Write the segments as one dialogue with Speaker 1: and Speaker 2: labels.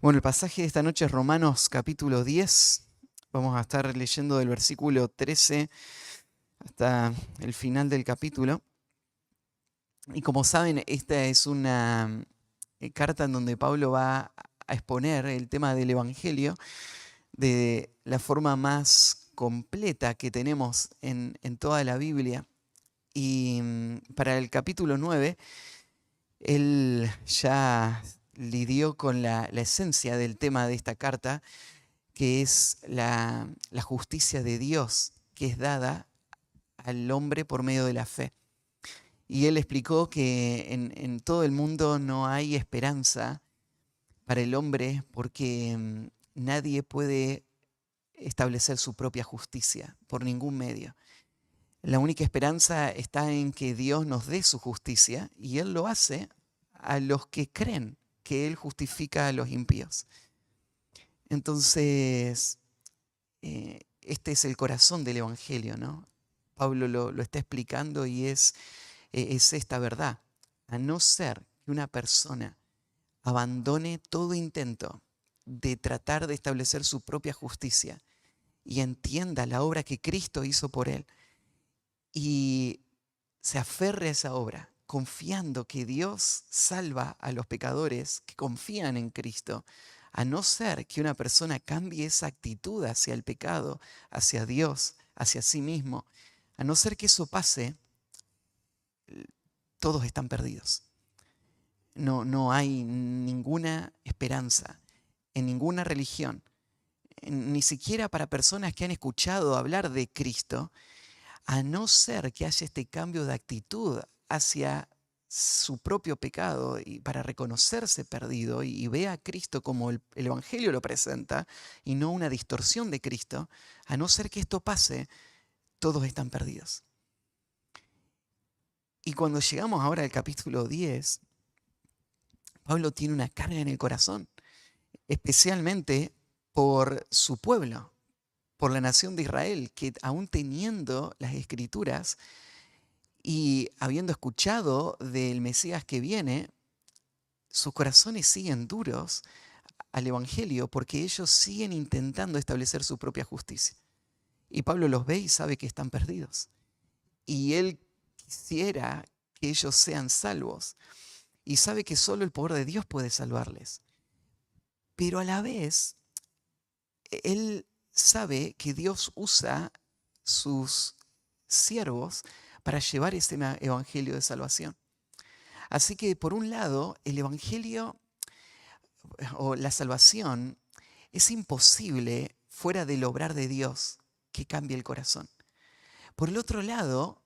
Speaker 1: Bueno, el pasaje de esta noche es Romanos capítulo 10. Vamos a estar leyendo del versículo 13 hasta el final del capítulo. Y como saben, esta es una carta en donde Pablo va a exponer el tema del Evangelio de la forma más completa que tenemos en toda la Biblia. Y para el capítulo 9, él ya lidió con la esencia del tema de esta carta, que es la justicia de Dios que es dada al hombre por medio de la fe. Y él explicó que en todo el mundo no hay esperanza para el hombre porque nadie puede establecer su propia justicia por ningún medio. La única esperanza está en que Dios nos dé su justicia y Él lo hace a los que creen que Él justifica a los impíos. Entonces, este es el corazón del Evangelio, ¿no? Pablo lo está explicando y es esta verdad. A no ser que una persona abandone todo intento de tratar de establecer su propia justicia y entienda la obra que Cristo hizo por él y se aferre a esa obra, confiando que Dios salva a los pecadores que confían en Cristo, a no ser que una persona cambie esa actitud hacia el pecado, hacia Dios, hacia sí mismo, a no ser que eso pase, todos están perdidos. No hay ninguna esperanza en ninguna religión, ni siquiera para personas que han escuchado hablar de Cristo, a no ser que haya este cambio de actitud hacia su propio pecado y para reconocerse perdido y vea a Cristo como el Evangelio lo presenta y no una distorsión de Cristo, a no ser que esto pase, todos están perdidos. Y cuando llegamos ahora al capítulo 10, Pablo tiene una carga en el corazón, especialmente por su pueblo, por la nación de Israel, que aún teniendo las escrituras y habiendo escuchado del Mesías que viene, sus corazones siguen duros al Evangelio porque ellos siguen intentando establecer su propia justicia. Y Pablo los ve y sabe que están perdidos. Y él quisiera que ellos sean salvos. Y sabe que solo el poder de Dios puede salvarles. Pero a la vez, él sabe que Dios usa sus siervos para llevar ese evangelio de salvación. Así que por un lado, el evangelio o la salvación es imposible fuera del obrar de Dios que cambie el corazón. Por el otro lado,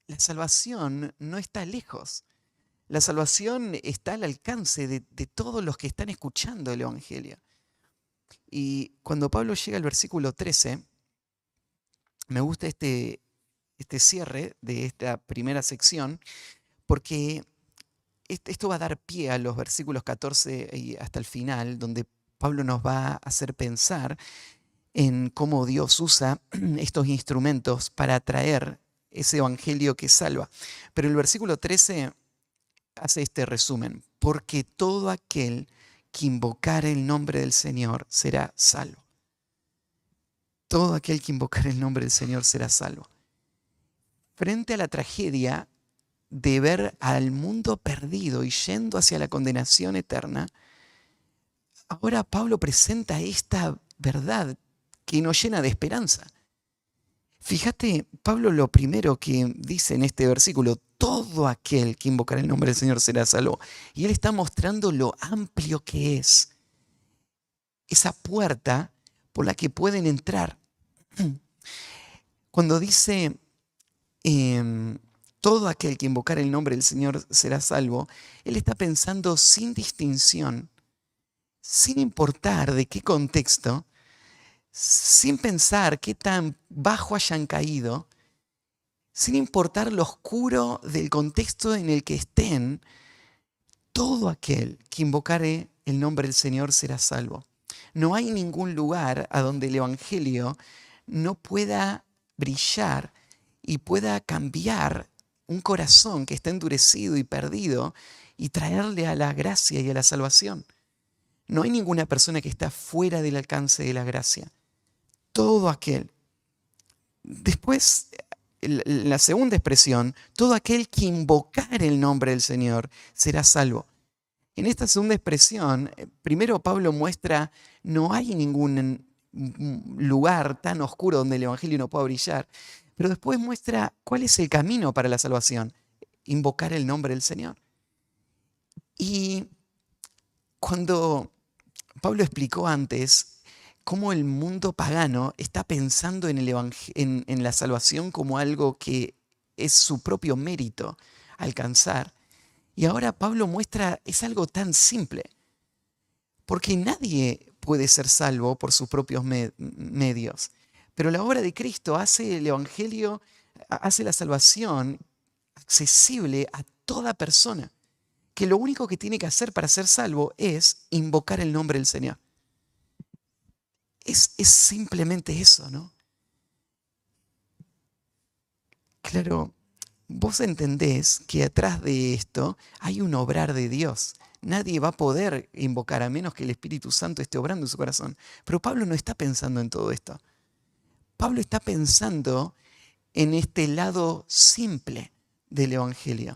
Speaker 1: la salvación no está lejos. La salvación está al alcance de todos los que están escuchando el evangelio. Y cuando Pablo llega al versículo 13, me gusta este cierre de esta primera sección, porque esto va a dar pie a los versículos 14 y hasta el final, donde Pablo nos va a hacer pensar en cómo Dios usa estos instrumentos para traer ese evangelio que salva. Pero el versículo 13 hace este resumen: porque todo aquel que invocare el nombre del Señor será salvo. Todo aquel que invocare el nombre del Señor será salvo. Frente a la tragedia de ver al mundo perdido y yendo hacia la condenación eterna, ahora Pablo presenta esta verdad que nos llena de esperanza. Fíjate, Pablo lo primero que dice en este versículo: todo aquel que invocará el nombre del Señor será salvo. Y él está mostrando lo amplio que es esa puerta por la que pueden entrar. Cuando dice todo aquel que invocar el nombre del Señor será salvo, él está pensando sin distinción, sin importar de qué contexto, sin pensar qué tan bajo hayan caído, sin importar lo oscuro del contexto en el que estén, todo aquel que invocare el nombre del Señor será salvo. No hay ningún lugar a donde el Evangelio no pueda brillar y pueda cambiar un corazón que está endurecido y perdido y traerle a la gracia y a la salvación. No hay ninguna persona que está fuera del alcance de la gracia. Todo aquel. Después, la segunda expresión, todo aquel que invocar el nombre del Señor será salvo. En esta segunda expresión, primero Pablo muestra, no hay ningún lugar tan oscuro donde el Evangelio no pueda brillar, pero después muestra cuál es el camino para la salvación, invocar el nombre del Señor. Y cuando Pablo explicó antes cómo el mundo pagano está pensando en la salvación como algo que es su propio mérito alcanzar, y ahora Pablo muestra, es algo tan simple, porque nadie puede ser salvo por sus propios medios. Pero la obra de Cristo hace el Evangelio, hace la salvación accesible a toda persona, que lo único que tiene que hacer para ser salvo es invocar el nombre del Señor. Es simplemente eso, ¿no? Claro, vos entendés que atrás de esto hay un obrar de Dios. Nadie va a poder invocar a menos que el Espíritu Santo esté obrando en su corazón. Pero Pablo no está pensando en todo esto. Pablo está pensando en este lado simple del Evangelio.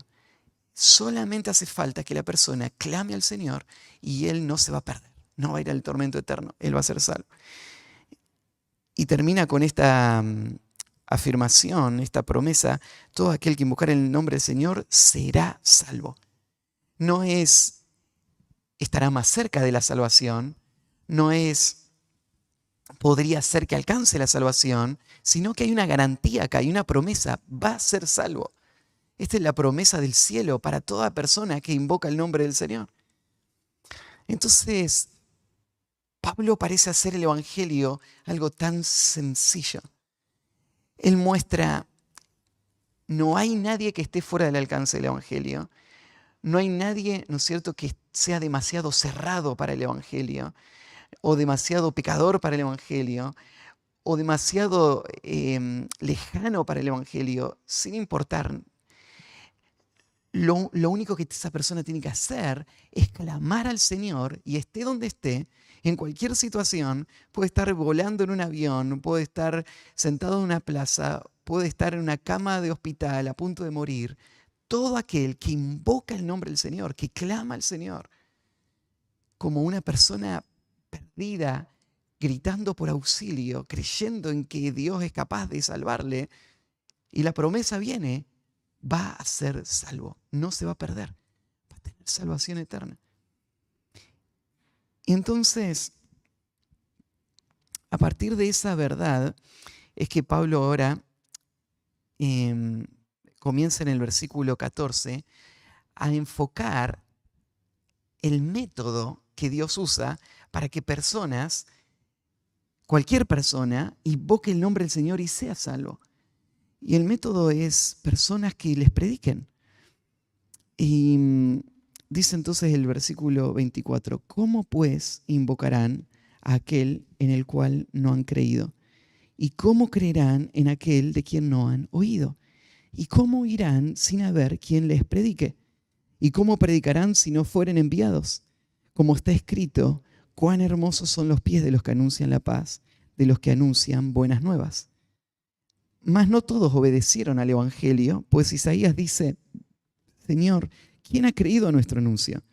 Speaker 1: Solamente hace falta que la persona clame al Señor y Él no se va a perder. No va a ir al tormento eterno. Él va a ser salvo. Y termina con esta afirmación, esta promesa: todo aquel que invocar el nombre del Señor será salvo. No es estará más cerca de la salvación, no es podría ser que alcance la salvación, sino que hay una garantía acá, hay una promesa: va a ser salvo. Esta es la promesa del cielo para toda persona que invoca el nombre del Señor. Entonces, Pablo parece hacer el Evangelio algo tan sencillo. Él muestra, no hay nadie que esté fuera del alcance del Evangelio. No hay nadie, ¿no es cierto?, que sea demasiado cerrado para el Evangelio, o demasiado pecador para el Evangelio, o demasiado lejano para el Evangelio, sin importar. Lo único que esa persona tiene que hacer es clamar al Señor, y esté donde esté, en cualquier situación. Puede estar volando en un avión, puede estar sentado en una plaza, puede estar en una cama de hospital a punto de morir. Todo aquel que invoca el nombre del Señor, que clama al Señor, como una persona perdida, gritando por auxilio, creyendo en que Dios es capaz de salvarle, y la promesa viene, va a ser salvo, no se va a perder, va a tener salvación eterna. Y entonces, a partir de esa verdad, es que Pablo ahora comienza en el versículo 14 a enfocar el método que Dios usa para que personas, cualquier persona, invoque el nombre del Señor y sea salvo. Y el método es personas que les prediquen. Y dice entonces el versículo 24, ¿cómo pues invocarán a aquel en el cual no han creído? ¿Y cómo creerán en aquel de quien no han oído? ¿Y cómo irán sin haber quien les predique? ¿Y cómo predicarán si no fueren enviados? Como está escrito, cuán hermosos son los pies de los que anuncian la paz, de los que anuncian buenas nuevas. Mas no todos obedecieron al Evangelio, pues Isaías dice, Señor, ¿quién ha creído a nuestro anuncio?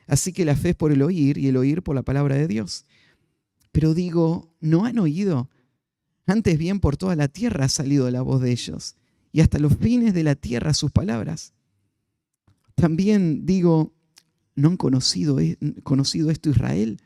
Speaker 1: Así que la fe es por el oír y el oír por la palabra de Dios. Pero digo, ¿no han oído? Antes bien por toda la tierra ha salido la voz de ellos, y hasta los fines de la tierra sus palabras. También digo, ¿no han conocido esto Israel?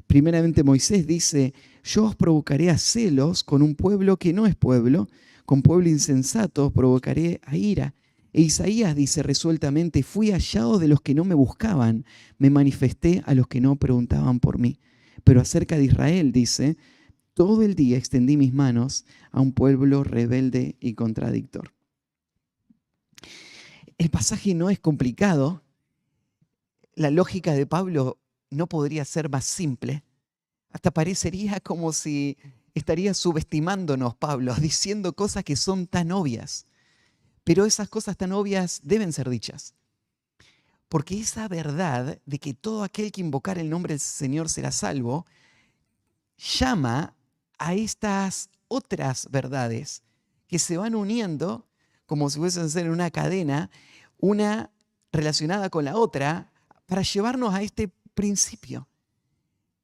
Speaker 1: Primeramente Moisés dice, yo os provocaré a celos con un pueblo que no es pueblo, con pueblo insensato os provocaré a ira. E Isaías dice resueltamente, fui hallado de los que no me buscaban, me manifesté a los que no preguntaban por mí. Pero acerca de Israel dice, todo el día extendí mis manos a un pueblo rebelde y contradictor. El pasaje no es complicado. La lógica de Pablo no podría ser más simple. Hasta parecería como si estaría subestimándonos Pablo, diciendo cosas que son tan obvias. Pero esas cosas tan obvias deben ser dichas. Porque esa verdad de que todo aquel que invocar el nombre del Señor será salvo, llama a estas otras verdades que se van uniendo como si fuesen ser una cadena, una relacionada con la otra, para llevarnos a este principio.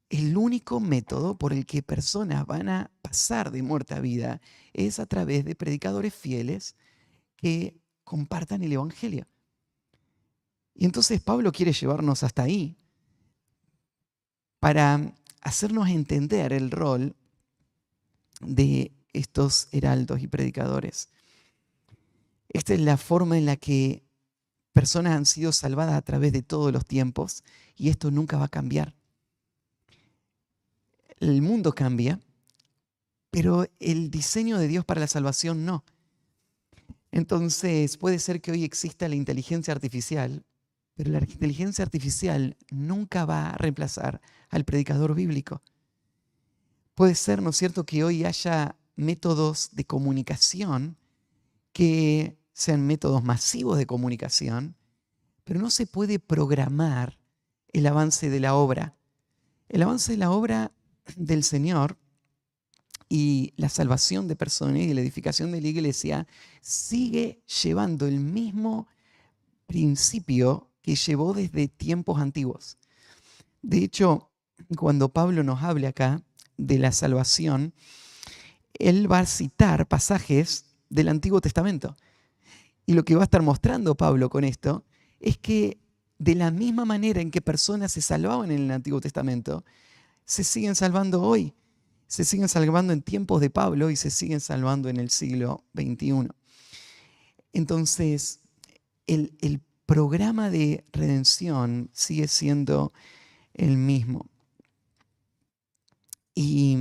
Speaker 1: El único método por el que personas van a pasar de muerte a vida es a través de predicadores fieles que compartan el Evangelio. Y entonces Pablo quiere llevarnos hasta ahí para hacernos entender el rol de estos heraldos y predicadores. Esta es la forma en la que personas han sido salvadas a través de todos los tiempos y esto nunca va a cambiar. El mundo cambia, pero el diseño de Dios para la salvación no. Entonces puede ser que hoy exista la inteligencia artificial, pero la inteligencia artificial nunca va a reemplazar al predicador bíblico. Puede ser, ¿no es cierto?, que hoy haya métodos de comunicación que sean métodos masivos de comunicación, pero no se puede programar el avance de la obra. El avance de la obra del Señor y la salvación de personas y la edificación de la iglesia sigue llevando el mismo principio que llevó desde tiempos antiguos. De hecho, cuando Pablo nos habla acá de la salvación, él va a citar pasajes del Antiguo Testamento. Y lo que va a estar mostrando Pablo con esto es que de la misma manera en que personas se salvaban en el Antiguo Testamento, se siguen salvando hoy. Se siguen salvando en tiempos de Pablo y se siguen salvando en el siglo XXI. Entonces, el programa de redención sigue siendo el mismo. Y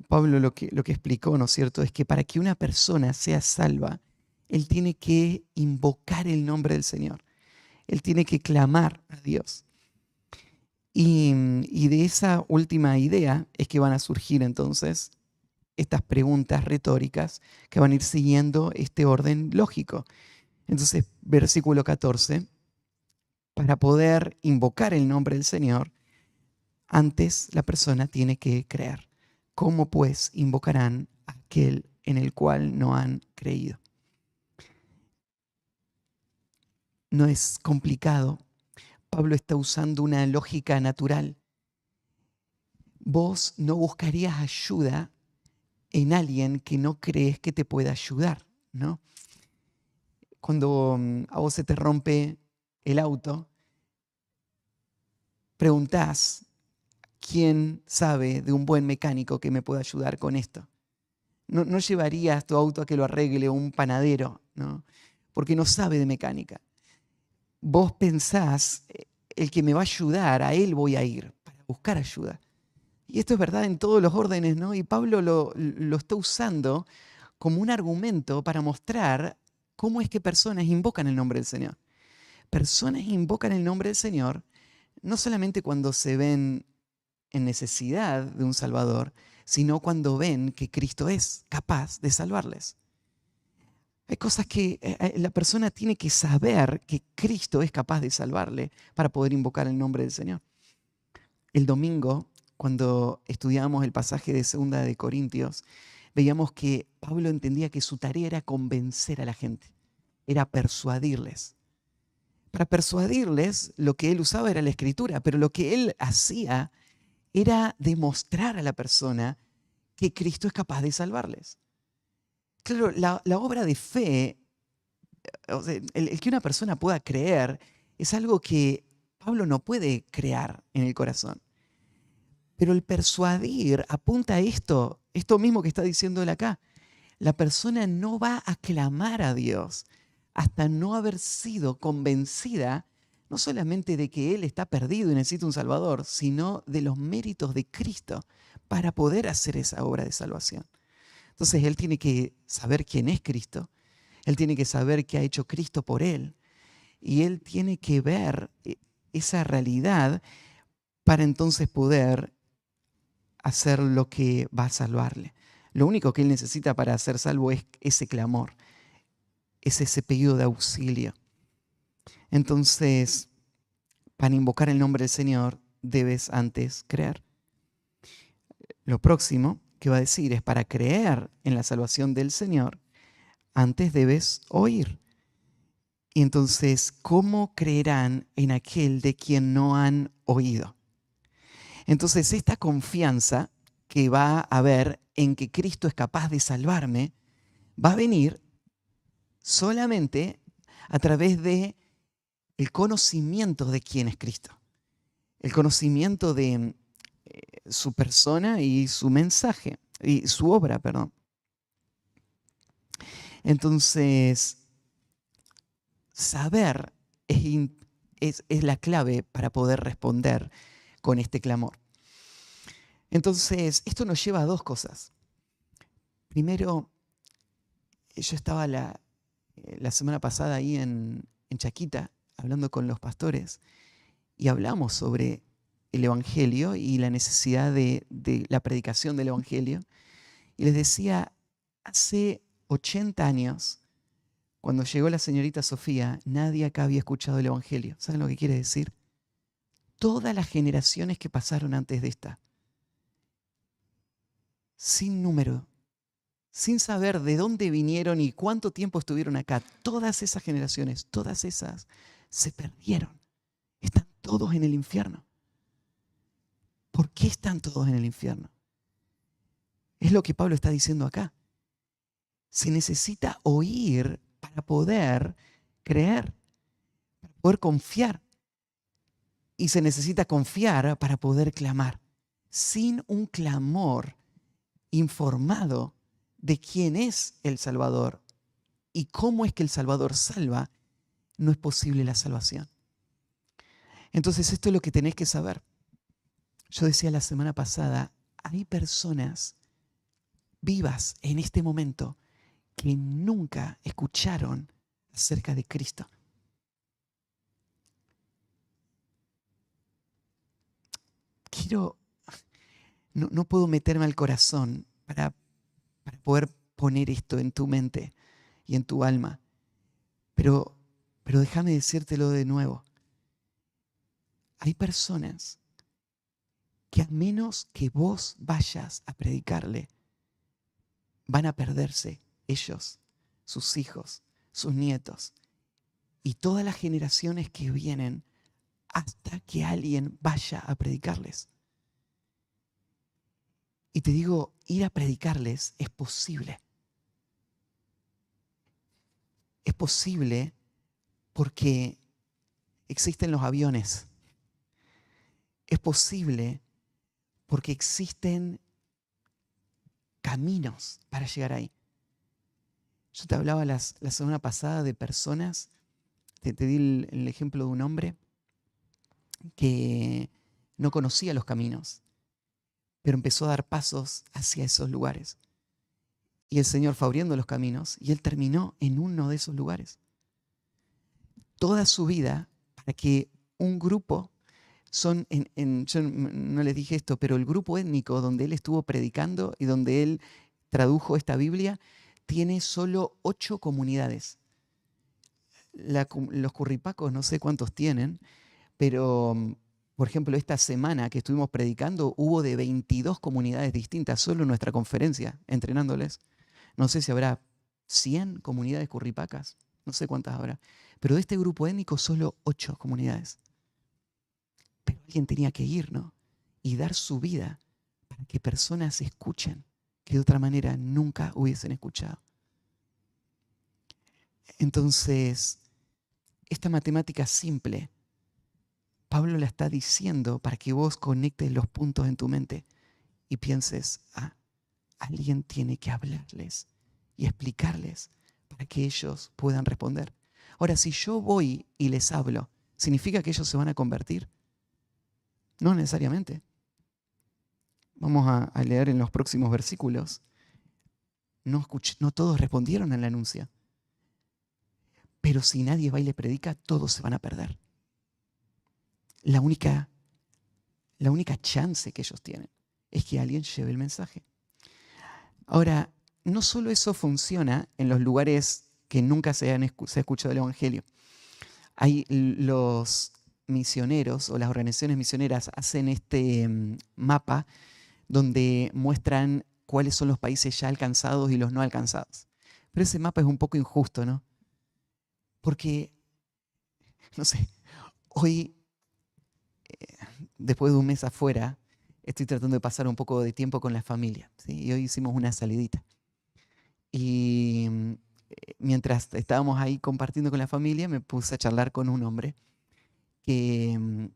Speaker 1: Pablo lo que explicó, ¿no es cierto?, es que para que una persona sea salva, él tiene que invocar el nombre del Señor. Él tiene que clamar a Dios. Y de esa última idea es que van a surgir entonces estas preguntas retóricas que van a ir siguiendo este orden lógico. Entonces, versículo 14, para poder invocar el nombre del Señor, antes la persona tiene que creer. ¿Cómo pues invocarán a aquel en el cual no han creído? No es complicado. Pablo está usando una lógica natural. Vos no buscarías ayuda en alguien que no crees que te pueda ayudar, ¿no? Cuando a vos se te rompe el auto, preguntás, ¿quién sabe de un buen mecánico que me pueda ayudar con esto? No llevarías tu auto a que lo arregle un panadero, ¿no? Porque no sabe de mecánica. Vos pensás, el que me va a ayudar, a él voy a ir para buscar ayuda. Y esto es verdad en todos los órdenes, ¿no? Y Pablo lo está usando como un argumento para mostrar cómo es que personas invocan el nombre del Señor. Personas invocan el nombre del Señor no solamente cuando se ven en necesidad de un Salvador, sino cuando ven que Cristo es capaz de salvarles. Hay cosas que la persona tiene que saber que Cristo es capaz de salvarle para poder invocar el nombre del Señor. El domingo, cuando estudiábamos el pasaje de 2 de Corintios, veíamos que Pablo entendía que su tarea era convencer a la gente, era persuadirles. Para persuadirles, lo que él usaba era la Escritura, pero lo que él hacía era demostrar a la persona que Cristo es capaz de salvarles. Claro, la obra de fe, o sea, el que una persona pueda creer, es algo que Pablo no puede crear en el corazón. Pero el persuadir apunta a esto mismo que está diciendo él acá. La persona no va a clamar a Dios hasta no haber sido convencida no solamente de que él está perdido y necesita un Salvador, sino de los méritos de Cristo para poder hacer esa obra de salvación. Entonces él tiene que saber quién es Cristo, él tiene que saber qué ha hecho Cristo por él y él tiene que ver esa realidad para entonces poder hacer lo que va a salvarle. Lo único que él necesita para ser salvo es ese clamor, es ese pedido de auxilio. Entonces, para invocar el nombre del Señor, debes antes creer. Lo próximo que va a decir es, para creer en la salvación del Señor, antes debes oír. Y entonces, ¿cómo creerán en aquel de quien no han oído? Entonces, esta confianza que va a haber en que Cristo es capaz de salvarme, va a venir solamente a través de el conocimiento de quién es Cristo, el conocimiento de su persona y su mensaje, y su obra, perdón. Entonces, saber es la clave para poder responder con este clamor. Entonces, esto nos lleva a dos cosas. Primero, yo estaba la semana pasada ahí en Chaquita, hablando con los pastores, y hablamos sobre el Evangelio y la necesidad de la predicación del Evangelio. Y les decía, hace 80 años, cuando llegó la señorita Sofía, nadie acá había escuchado el Evangelio. ¿Saben lo que quiere decir? Todas las generaciones que pasaron antes de esta, sin número, sin saber de dónde vinieron y cuánto tiempo estuvieron acá, todas esas generaciones, todas esas, se perdieron. Están todos en el infierno. ¿Por qué están todos en el infierno? Es lo que Pablo está diciendo acá. Se necesita oír para poder creer, para poder confiar. Y se necesita confiar para poder clamar. Sin un clamor informado de quién es el Salvador y cómo es que el Salvador salva, no es posible la salvación. Entonces esto es lo que tenés que saber. Yo decía la semana pasada, hay personas vivas en este momento que nunca escucharon acerca de Cristo. No puedo meterme al corazón para poder poner esto en tu mente y en tu alma, pero déjame decírtelo de nuevo. Hay personas que a menos que vos vayas a predicarle, van a perderse ellos, sus hijos, sus nietos y todas las generaciones que vienen hasta que alguien vaya a predicarles. Y te digo, ir a predicarles es posible. Es posible porque existen los aviones. Es posible porque existen caminos para llegar ahí. Yo te hablaba la semana pasada de personas, te di el ejemplo de un hombre que no conocía los caminos, pero empezó a dar pasos hacia esos lugares. Y el Señor fue abriendo los caminos y él terminó en uno de esos lugares. Toda su vida para que un grupo, yo no les dije esto, pero el grupo étnico donde él estuvo predicando y donde él tradujo esta Biblia, tiene solo 8 comunidades. Los curripacos no sé cuántos tienen, pero por ejemplo esta semana que estuvimos predicando hubo de 22 comunidades distintas solo en nuestra conferencia, entrenándoles. No sé si habrá 100 comunidades curripacas, no sé cuántas habrá, pero de este grupo étnico solo 8 comunidades. Pero alguien tenía que ir, ¿no? Y dar su vida para que personas escuchen que de otra manera nunca hubiesen escuchado. Entonces, esta matemática simple, Pablo la está diciendo para que vos conectes los puntos en tu mente y pienses, alguien tiene que hablarles y explicarles para que ellos puedan responder. Ahora, si yo voy y les hablo, ¿significa que ellos se van a convertir? No necesariamente. Vamos a leer en los próximos versículos. No todos respondieron al anuncio. Pero si nadie va y le predica, todos se van a perder. La única chance que ellos tienen es que alguien lleve el mensaje. Ahora, no solo eso funciona en los lugares que nunca se ha escuchado el Evangelio. Los misioneros o las organizaciones misioneras hacen este mapa donde muestran cuáles son los países ya alcanzados y los no alcanzados. Pero ese mapa es un poco injusto, ¿no? Porque, no sé, hoy, después de un mes afuera, estoy tratando de pasar un poco de tiempo con la familia, ¿sí? Y hoy hicimos una salidita. Y mientras estábamos ahí compartiendo con la familia, me puse a charlar con un hombre que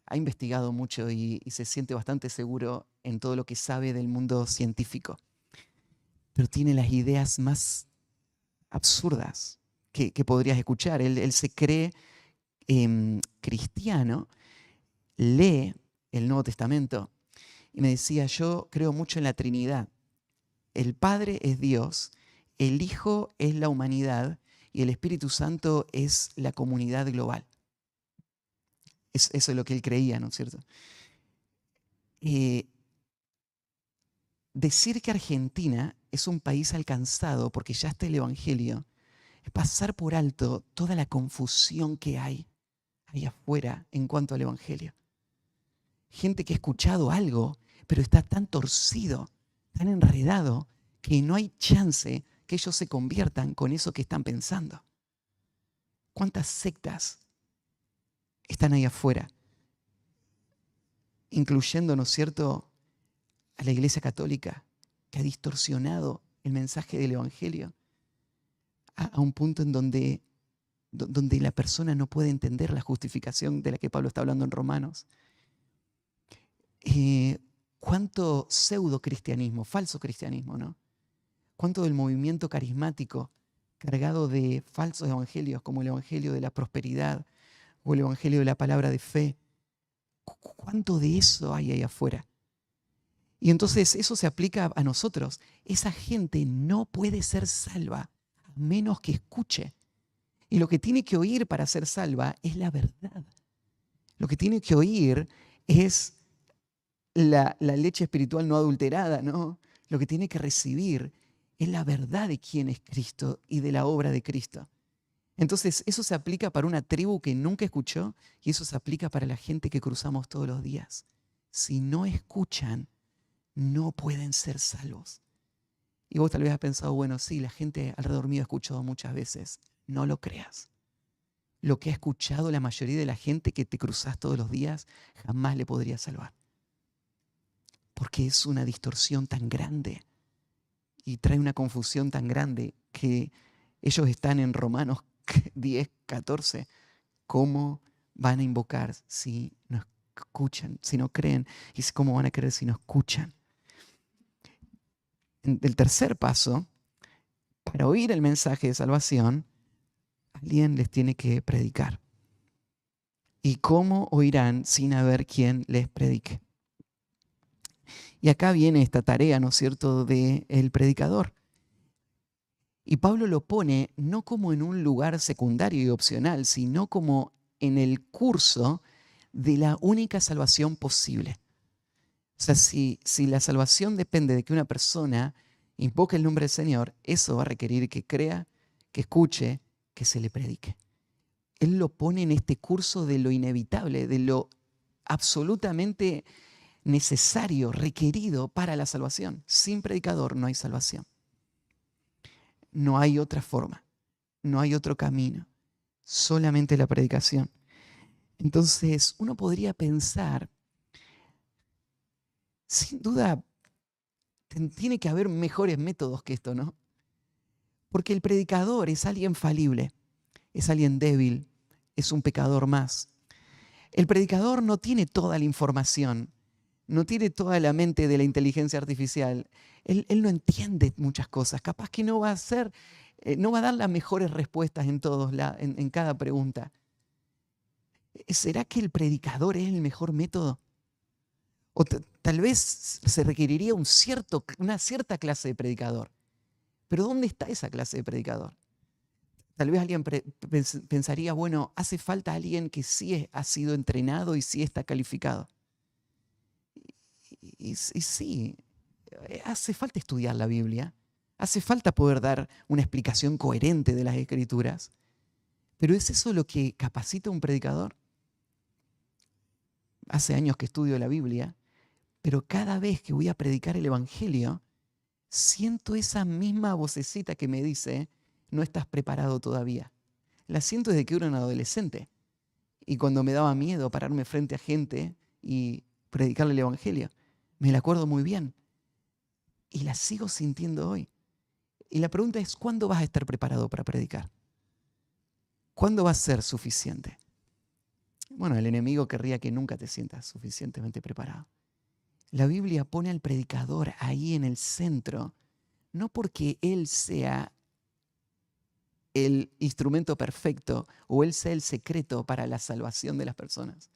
Speaker 1: ha investigado mucho y se siente bastante seguro en todo lo que sabe del mundo científico, pero tiene las ideas más absurdas que podrías escuchar. Él se cree cristiano, lee el Nuevo Testamento y me decía, yo creo mucho en la Trinidad. El Padre es Dios, el Hijo es la humanidad y el Espíritu Santo es la comunidad global. Eso es lo que él creía, ¿no es cierto? Decir que Argentina es un país alcanzado porque ya está el Evangelio es pasar por alto toda la confusión que hay ahí afuera en cuanto al Evangelio. Gente que ha escuchado algo, pero está tan torcido, tan enredado, que no hay chance que ellos se conviertan con eso que están pensando. ¿Cuántas sectas están ahí afuera? Incluyendo, ¿no es cierto?, a la Iglesia Católica, que ha distorsionado el mensaje del Evangelio a un punto en donde la persona no puede entender la justificación de la que Pablo está hablando en Romanos. Cuánto pseudo-cristianismo, falso cristianismo, ¿no? Cuánto del movimiento carismático cargado de falsos evangelios, como el evangelio de la prosperidad o el evangelio de la palabra de fe. ¿Cuánto de eso hay ahí afuera? Y entonces eso se aplica a nosotros. Esa gente no puede ser salva a menos que escuche. Y lo que tiene que oír para ser salva es la verdad. Lo que tiene que oír es la leche espiritual no adulterada, ¿no? Lo que tiene que recibir es la verdad de quién es Cristo y de la obra de Cristo. Entonces, eso se aplica para una tribu que nunca escuchó y eso se aplica para la gente que cruzamos todos los días. Si no escuchan, no pueden ser salvos. Y vos tal vez has pensado, bueno, sí, la gente alrededor mío ha escuchado muchas veces. No lo creas. Lo que ha escuchado la mayoría de la gente que te cruzas todos los días jamás le podría salvar. Porque es una distorsión tan grande y trae una confusión tan grande que ellos están en Romanos 10, 14. ¿Cómo van a invocar si no escuchan, si no creen? ¿Y cómo van a creer si no escuchan? El tercer paso, para oír el mensaje de salvación, alguien les tiene que predicar. ¿Y cómo oirán sin haber quien les predique? Y acá viene esta tarea, ¿no es cierto?, del predicador. Y Pablo lo pone no como en un lugar secundario y opcional, sino como en el curso de la única salvación posible. O sea, si la salvación depende de que una persona invoque el nombre del Señor, eso va a requerir que crea, que escuche, que se le predique. Él lo pone en este curso de lo inevitable, de lo absolutamente necesario, requerido para la salvación. Sin predicador no hay salvación. No hay otra forma, no hay otro camino, solamente la predicación. Entonces, uno podría pensar, sin duda, tiene que haber mejores métodos que esto, ¿no? Porque el predicador es alguien falible, es alguien débil, es un pecador más. El predicador no tiene toda la información, no tiene toda la mente de la inteligencia artificial. Él no entiende muchas cosas. Capaz que no va a dar las mejores respuestas en cada pregunta. ¿Será que el predicador es el mejor método? O tal vez se requeriría una cierta clase de predicador. Pero ¿dónde está esa clase de predicador? Tal vez alguien pensaría, bueno, hace falta alguien que sí ha sido entrenado y sí está calificado. Y sí, hace falta estudiar la Biblia, hace falta poder dar una explicación coherente de las Escrituras, Pero ¿es eso lo que capacita a un predicador? Hace años que estudio la Biblia, pero cada vez que voy a predicar el Evangelio, siento esa misma vocecita que me dice, no estás preparado todavía. La siento desde que era un adolescente. Y cuando me daba miedo pararme frente a gente y predicarle el Evangelio, me la acuerdo muy bien. Y la sigo sintiendo hoy. Y la pregunta es, ¿cuándo vas a estar preparado para predicar? ¿Cuándo va a ser suficiente? Bueno, el enemigo querría que nunca te sientas suficientemente preparado. La Biblia pone al predicador ahí en el centro, no porque él sea el instrumento perfecto o él sea el secreto para la salvación de las personas,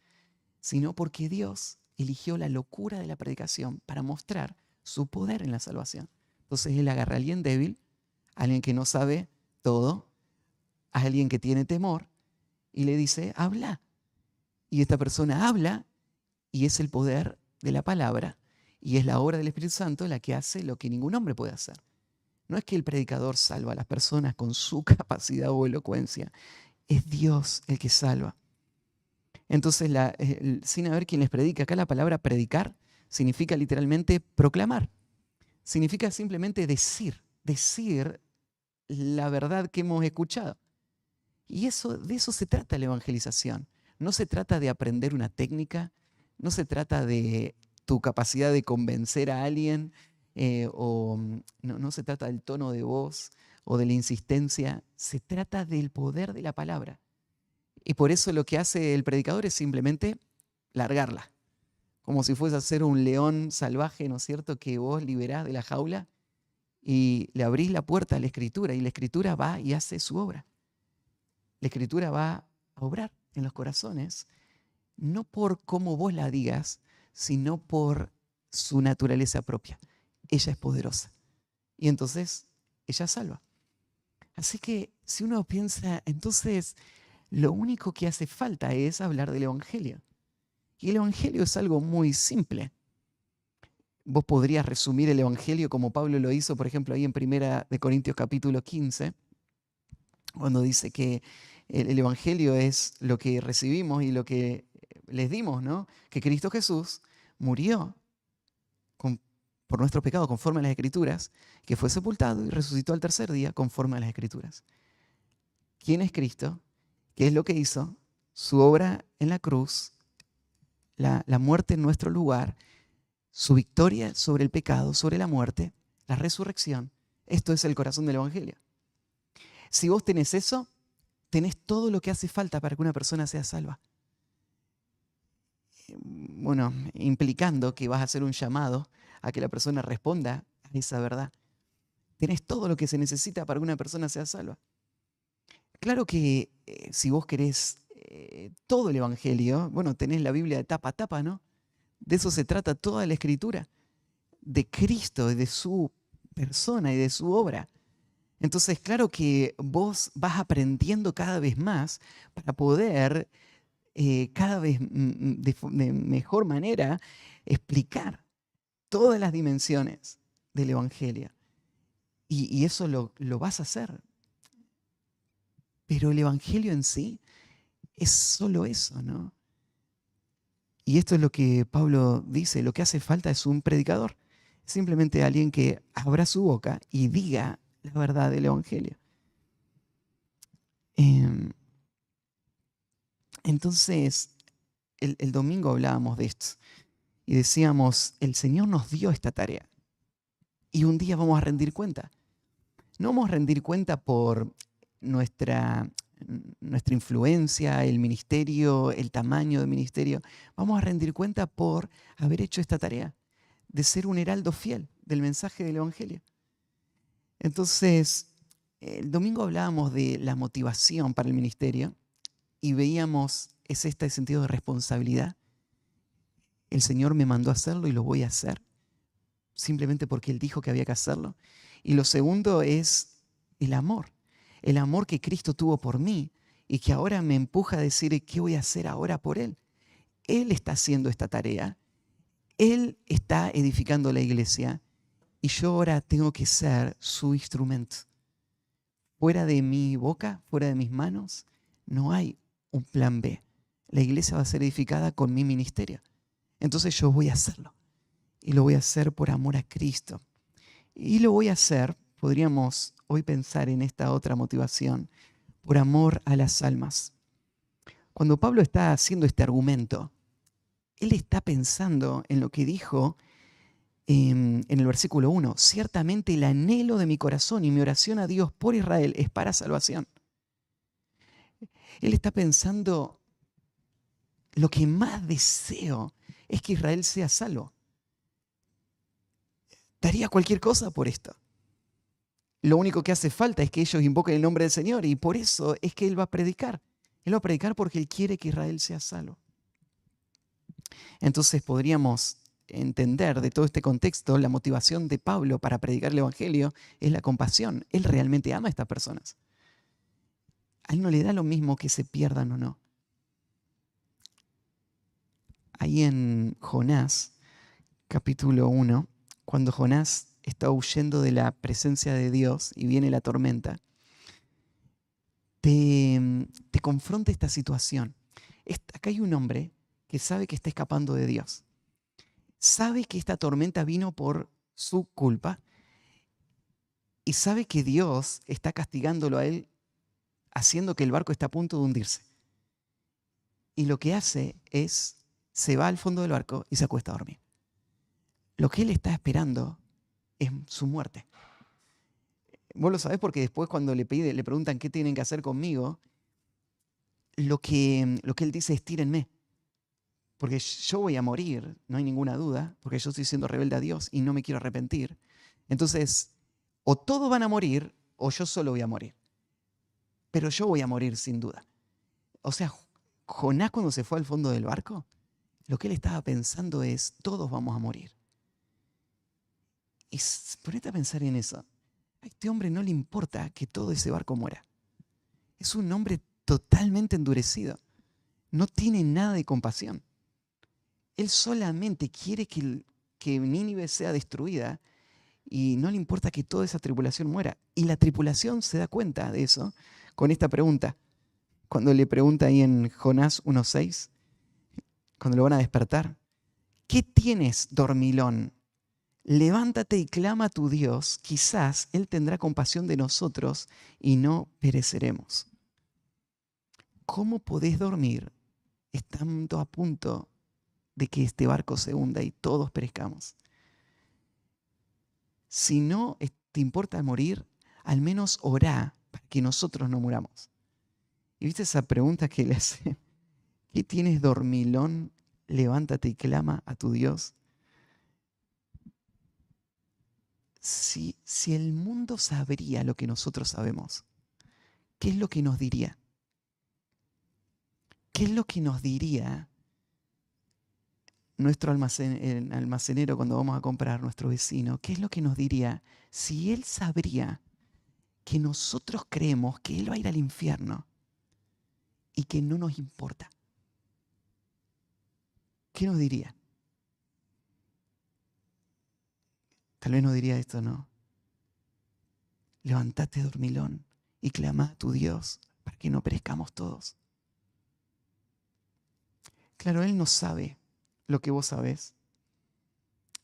Speaker 1: sino porque Dios eligió la locura de la predicación para mostrar su poder en la salvación. Entonces él agarra a alguien débil, a alguien que no sabe todo, a alguien que tiene temor y le dice, habla. Y esta persona habla y es el poder de la palabra y es la obra del Espíritu Santo la que hace lo que ningún hombre puede hacer. No es que el predicador salva a las personas con su capacidad o elocuencia, es Dios el que salva. Entonces, sin haber quien les predique, acá la palabra predicar significa literalmente proclamar. Significa simplemente decir la verdad que hemos escuchado. Y de eso se trata la evangelización. No se trata de aprender una técnica, no se trata de tu capacidad de convencer a alguien, no se trata del tono de voz o de la insistencia, se trata del poder de la palabra. Y por eso lo que hace el predicador es simplemente largarla, como si fuese a ser un león salvaje, ¿no es cierto?, que vos liberás de la jaula y le abrís la puerta a la Escritura y la Escritura va y hace su obra. La Escritura va a obrar en los corazones, no por cómo vos la digas, sino por su naturaleza propia. Ella es poderosa y entonces ella salva. Así que si uno piensa, entonces lo único que hace falta es hablar del Evangelio. Y el Evangelio es algo muy simple. Vos podrías resumir el Evangelio como Pablo lo hizo, por ejemplo, ahí en 1 Corintios capítulo 15, cuando dice que el Evangelio es lo que recibimos y lo que les dimos, ¿no? Que Cristo Jesús murió por nuestros pecados conforme a las Escrituras, que fue sepultado y resucitó al tercer día conforme a las Escrituras. ¿Quién es Cristo? ¿Qué es lo que hizo? Su obra en la cruz, la muerte en nuestro lugar, su victoria sobre el pecado, sobre la muerte, la resurrección. Esto es el corazón del Evangelio. Si vos tenés eso, tenés todo lo que hace falta para que una persona sea salva. Bueno, implicando que vas a hacer un llamado a que la persona responda a esa verdad. Tenés todo lo que se necesita para que una persona sea salva. Claro que si vos querés todo el Evangelio, bueno, tenés la Biblia de tapa a tapa, ¿no? De eso se trata toda la Escritura, de Cristo, de su persona y de su obra. Entonces, claro que vos vas aprendiendo cada vez más para poder cada vez de mejor manera explicar todas las dimensiones del Evangelio. Y eso lo vas a hacer. Pero el Evangelio en sí es solo eso, ¿no? Y esto es lo que Pablo dice, lo que hace falta es un predicador. Simplemente alguien que abra su boca y diga la verdad del Evangelio. Entonces, el domingo hablábamos de esto y decíamos, el Señor nos dio esta tarea y un día vamos a rendir cuenta. No vamos a rendir cuenta por nuestra influencia, el ministerio, el tamaño del ministerio. Vamos a rendir cuenta por haber hecho esta tarea, de ser un heraldo fiel del mensaje del Evangelio. Entonces, el domingo hablábamos de la motivación para el ministerio y veíamos, es este sentido de responsabilidad. El Señor me mandó a hacerlo y lo voy a hacer, simplemente porque Él dijo que había que hacerlo. Y lo segundo es el amor que Cristo tuvo por mí y que ahora me empuja a decir, ¿qué voy a hacer ahora por Él? Él está haciendo esta tarea, Él está edificando la iglesia y yo ahora tengo que ser su instrumento. Fuera de mi boca, fuera de mis manos, No hay un plan B. La iglesia va a ser edificada con mi ministerio. Entonces yo voy a hacerlo. Y lo voy a hacer por amor a Cristo. Y lo voy a hacer, podríamos hoy pensar en esta otra motivación, por amor a las almas. Cuando Pablo está haciendo este argumento, él está pensando en lo que dijo en el versículo 1. Ciertamente el anhelo de mi corazón y mi oración a Dios por Israel es para salvación. Él está pensando, lo que más deseo es que Israel sea salvo. Daría cualquier cosa por esto. Lo único que hace falta es que ellos invoquen el nombre del Señor y por eso es que Él va a predicar. Él va a predicar porque Él quiere que Israel sea salvo. Entonces podríamos entender de todo este contexto la motivación de Pablo para predicar el Evangelio es la compasión. Él realmente ama a estas personas. A Él no le da lo mismo que se pierdan o no. Ahí en Jonás, capítulo 1, cuando Jonás está huyendo de la presencia de Dios y viene la tormenta, te confronta esta situación. Acá hay un hombre que sabe que está escapando de Dios. Sabe que esta tormenta vino por su culpa y sabe que Dios está castigándolo a él, haciendo que el barco está a punto de hundirse. Y lo que hace es, se va al fondo del barco y se acuesta a dormir. Lo que él está esperando es su muerte. Vos lo sabés porque después cuando le preguntan qué tienen que hacer conmigo, lo que él dice es tírenme. Porque yo voy a morir, no hay ninguna duda, porque yo estoy siendo rebelde a Dios y no me quiero arrepentir. Entonces, o todos van a morir o yo solo voy a morir. Pero yo voy a morir sin duda. O sea, Jonás cuando se fue al fondo del barco, lo que él estaba pensando es, todos vamos a morir. Y ponete a pensar en eso. A este hombre no le importa que todo ese barco muera. Es un hombre totalmente endurecido. No tiene nada de compasión. Él solamente quiere que Nínive sea destruida y no le importa que toda esa tripulación muera. Y la tripulación se da cuenta de eso con esta pregunta. Cuando le pregunta ahí en Jonás 1:6, cuando lo van a despertar, ¿qué tienes, dormilón? Levántate y clama a tu Dios, quizás Él tendrá compasión de nosotros y no pereceremos. ¿Cómo podés dormir estando a punto de que este barco se hunda y todos perezcamos? Si no te importa morir, al menos orá para que nosotros no muramos. ¿Y viste esa pregunta que le hace? ¿Qué tienes, dormilón? Levántate y clama a tu Dios. Si el mundo sabría lo que nosotros sabemos, ¿qué es lo que nos diría? ¿Qué es lo que nos diría nuestro almacenero cuando vamos a comprar, nuestro vecino? ¿Qué es lo que nos diría si él sabría que nosotros creemos que él va a ir al infierno y que no nos importa? ¿Qué nos diría? Tal vez nos diría esto, ¿no? Levántate, dormilón, y clama a tu Dios para que no perezcamos todos. Claro, Él no sabe lo que vos sabés.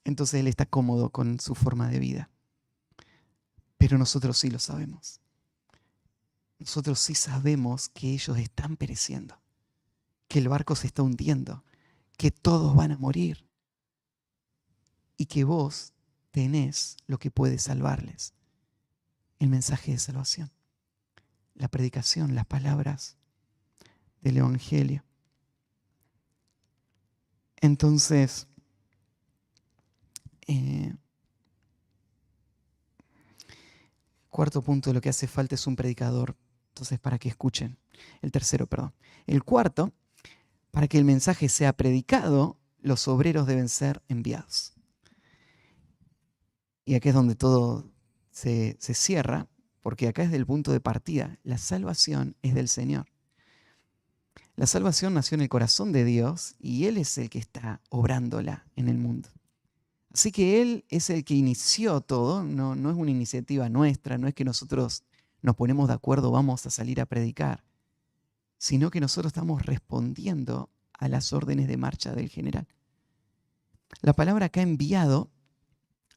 Speaker 1: Entonces Él está cómodo con su forma de vida. Pero nosotros sí lo sabemos. Nosotros sí sabemos que ellos están pereciendo, que el barco se está hundiendo, que todos van a morir y que vos tenés lo que puede salvarles. El mensaje de salvación, la predicación, las palabras del Evangelio. Entonces, cuarto punto, lo que hace falta es un predicador. Entonces, para que escuchen. El tercero, perdón. El cuarto, para que el mensaje sea predicado, los obreros deben ser enviados. Y aquí es donde todo se cierra, porque acá es del punto de partida. La salvación es del Señor. La salvación nació en el corazón de Dios y Él es el que está obrándola en el mundo. Así que Él es el que inició todo, no es una iniciativa nuestra, no es que nosotros nos ponemos de acuerdo, vamos a salir a predicar. sino que nosotros estamos respondiendo a las órdenes de marcha del general. La palabra acá enviado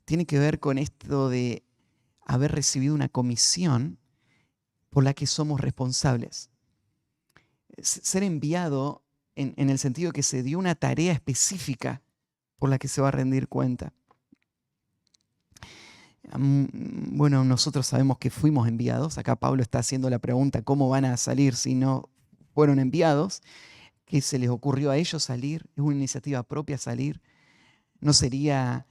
Speaker 1: tiene que ver con esto de haber recibido una comisión por la que somos responsables. Ser enviado en el sentido que se dio una tarea específica por la que se va a rendir cuenta. Bueno, nosotros sabemos que fuimos enviados. Acá Pablo está haciendo la pregunta, ¿cómo van a salir si no fueron enviados? ¿Qué se les ocurrió a ellos salir? ¿Es una iniciativa propia salir? ¿No sería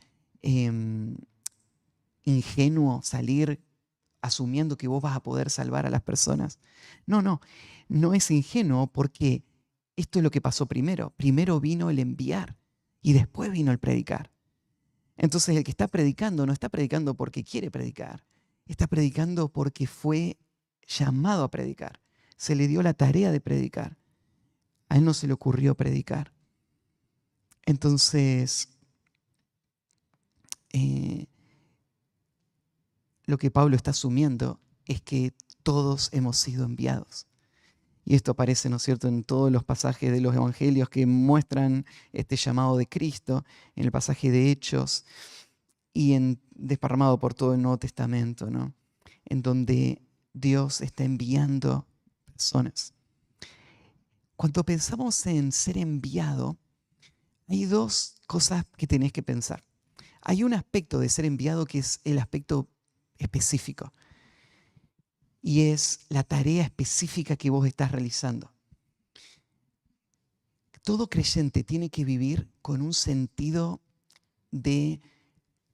Speaker 1: ingenuo salir asumiendo que vos vas a poder salvar a las personas? No es ingenuo porque esto es lo que pasó primero. Primero vino el enviar y después vino el predicar. Entonces el que está predicando no está predicando porque quiere predicar, está predicando porque fue llamado a predicar. Se le dio la tarea de predicar. A él no se le ocurrió predicar. Entonces, lo que Pablo está asumiendo es que todos hemos sido enviados. Y esto aparece, ¿no es cierto?, en todos los pasajes de los evangelios que muestran este llamado de Cristo, en el pasaje de Hechos y desparramado por todo el Nuevo Testamento, ¿no?, en donde Dios está enviando personas. Cuando pensamos en ser enviado, hay dos cosas que tenés que pensar. Hay un aspecto de ser enviado que es el aspecto específico. Y es la tarea específica que vos estás realizando. Todo creyente tiene que vivir con un sentido de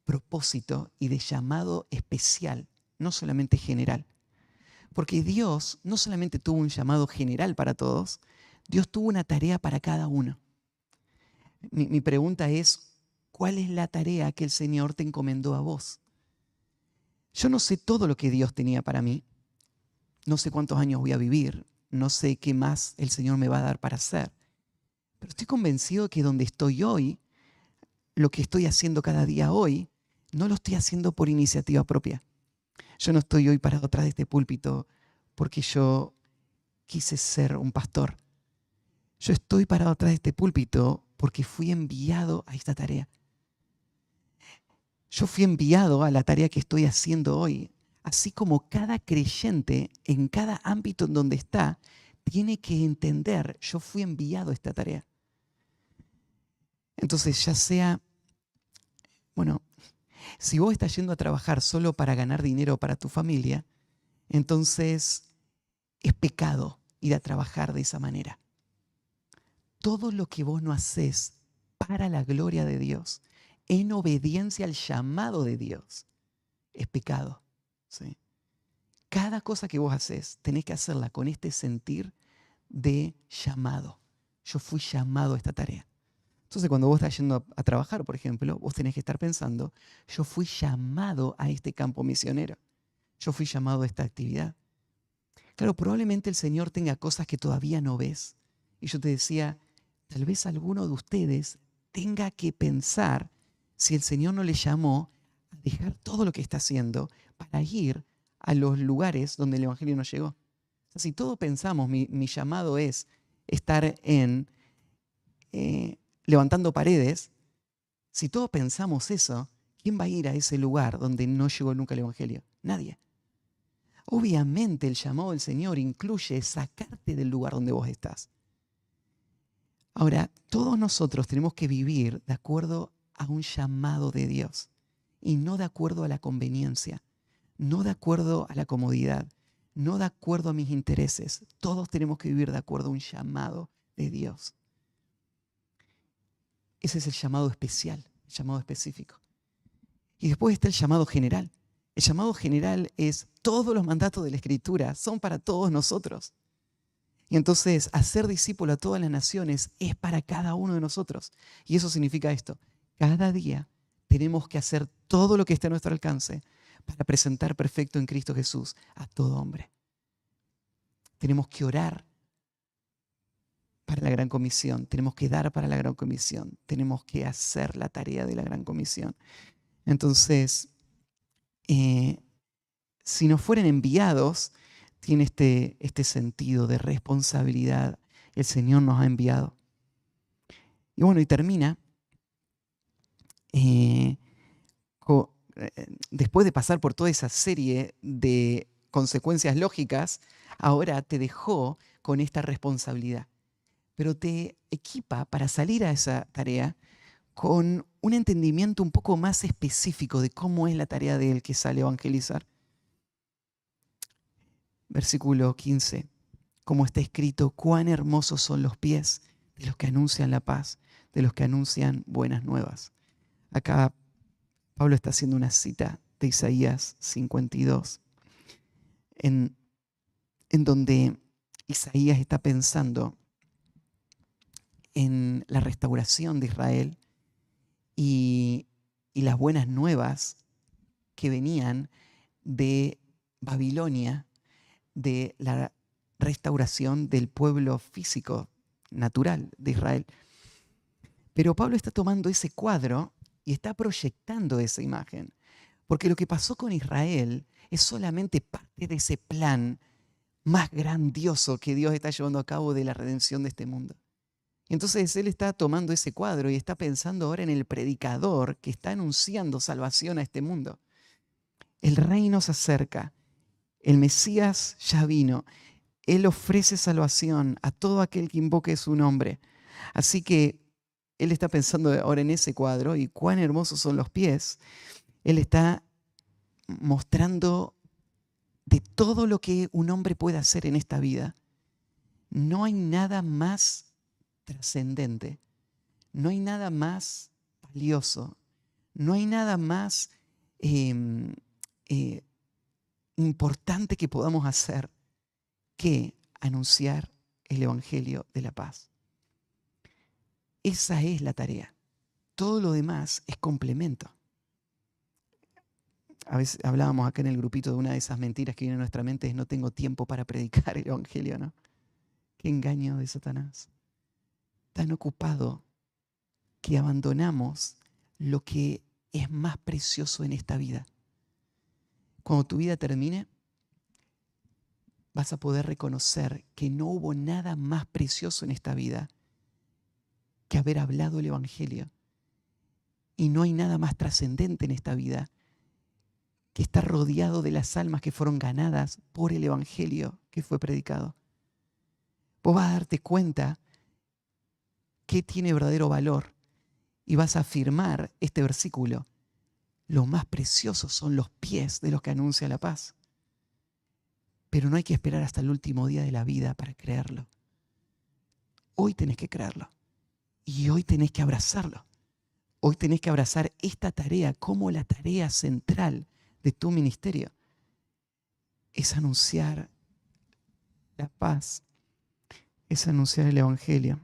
Speaker 1: propósito y de llamado especial, no solamente general. Porque Dios no solamente tuvo un llamado general para todos, Dios tuvo una tarea para cada uno. Mi pregunta es, ¿cuál es la tarea que el Señor te encomendó a vos? Yo no sé todo lo que Dios tenía para mí. No sé cuántos años voy a vivir, no sé qué más el Señor me va a dar para hacer. Pero estoy convencido que donde estoy hoy, lo que estoy haciendo cada día hoy, no lo estoy haciendo por iniciativa propia. Yo no estoy hoy parado atrás de este púlpito porque yo quise ser un pastor. Yo estoy parado atrás de este púlpito porque fui enviado a esta tarea. Yo fui enviado a la tarea que estoy haciendo hoy. Así como cada creyente en cada ámbito en donde está, tiene que entender, yo fui enviado a esta tarea. Entonces, ya sea, si vos estás yendo a trabajar solo para ganar dinero para tu familia, entonces es pecado ir a trabajar de esa manera. Todo lo que vos no haces para la gloria de Dios, en obediencia al llamado de Dios, es pecado. ¿Sí? Cada cosa que vos haces, tenés que hacerla con este sentir de llamado. Yo fui llamado a esta tarea. Entonces, cuando vos estás yendo a trabajar, por ejemplo, vos tenés que estar pensando, yo fui llamado a este campo misionero. Yo fui llamado a esta actividad. Claro, probablemente el Señor tenga cosas que todavía no ves. Y yo te decía, tal vez alguno de ustedes tenga que pensar si el Señor no le llamó a dejar todo lo que está haciendo para ir a los lugares donde el Evangelio no llegó. O sea, si todos pensamos, mi llamado es estar levantando paredes, si todos pensamos eso, ¿quién va a ir a ese lugar donde no llegó nunca el Evangelio? Nadie. Obviamente el llamado del Señor incluye sacarte del lugar donde vos estás. Ahora, todos nosotros tenemos que vivir de acuerdo a un llamado de Dios y no de acuerdo a la conveniencia, no de acuerdo a la comodidad, no de acuerdo a mis intereses. Todos tenemos que vivir de acuerdo a un llamado de Dios. Ese es el llamado especial, el llamado específico. Y después está el llamado general. El llamado general es todos los mandatos de la Escritura son para todos nosotros. Y entonces hacer discípulo a todas las naciones es para cada uno de nosotros. Y eso significa esto. Cada día tenemos que hacer todo lo que esté a nuestro alcance para presentar perfecto en Cristo Jesús a todo hombre. Tenemos que orar para la Gran Comisión. Tenemos que dar para la Gran Comisión. Tenemos que hacer la tarea de la Gran Comisión. Entonces, si no fueran enviados, tiene este sentido de responsabilidad. El Señor nos ha enviado. Y bueno, y termina, eh, después de pasar por toda esa serie de consecuencias lógicas, ahora te dejó con esta responsabilidad, pero te equipa para salir a esa tarea con un entendimiento un poco más específico de cómo es la tarea de él que sale a evangelizar. Versículo 15. Como está escrito, cuán hermosos son los pies de los que anuncian la paz, de los que anuncian buenas nuevas. Acá Pablo está haciendo una cita de Isaías 52, en donde Isaías está pensando en la restauración de Israel y las buenas nuevas que venían de Babilonia, de la restauración del pueblo físico, natural de Israel. Pero Pablo está tomando ese cuadro y está proyectando esa imagen, porque lo que pasó con Israel es solamente parte de ese plan más grandioso que Dios está llevando a cabo de la redención de este mundo. Entonces él está tomando ese cuadro y está pensando ahora en el predicador que está anunciando salvación a este mundo. El reino se acerca, el Mesías ya vino, Él ofrece salvación a todo aquel que invoque su nombre. Así que él está pensando ahora en ese cuadro y cuán hermosos son los pies. Él está mostrando de todo lo que un hombre puede hacer en esta vida. No hay nada más trascendente, no hay nada más valioso, no hay nada más importante que podamos hacer que anunciar el Evangelio de la paz. Esa es la tarea. Todo lo demás es complemento. A veces hablábamos acá en el grupito de una de esas mentiras que viene a nuestra mente, es no tengo tiempo para predicar el Evangelio, ¿no? Qué engaño de Satanás. Tan ocupado que abandonamos lo que es más precioso en esta vida. Cuando tu vida termine, vas a poder reconocer que no hubo nada más precioso en esta vida que haber hablado el Evangelio. Y no hay nada más trascendente en esta vida que estar rodeado de las almas que fueron ganadas por el Evangelio que fue predicado. Vos vas a darte cuenta qué tiene verdadero valor y vas a afirmar este versículo. Lo más precioso son los pies de los que anuncian la paz. Pero no hay que esperar hasta el último día de la vida para creerlo. Hoy tenés que creerlo. Y hoy tenés que abrazarlo. Hoy tenés que abrazar esta tarea como la tarea central de tu ministerio. Es anunciar la paz. Es anunciar el Evangelio.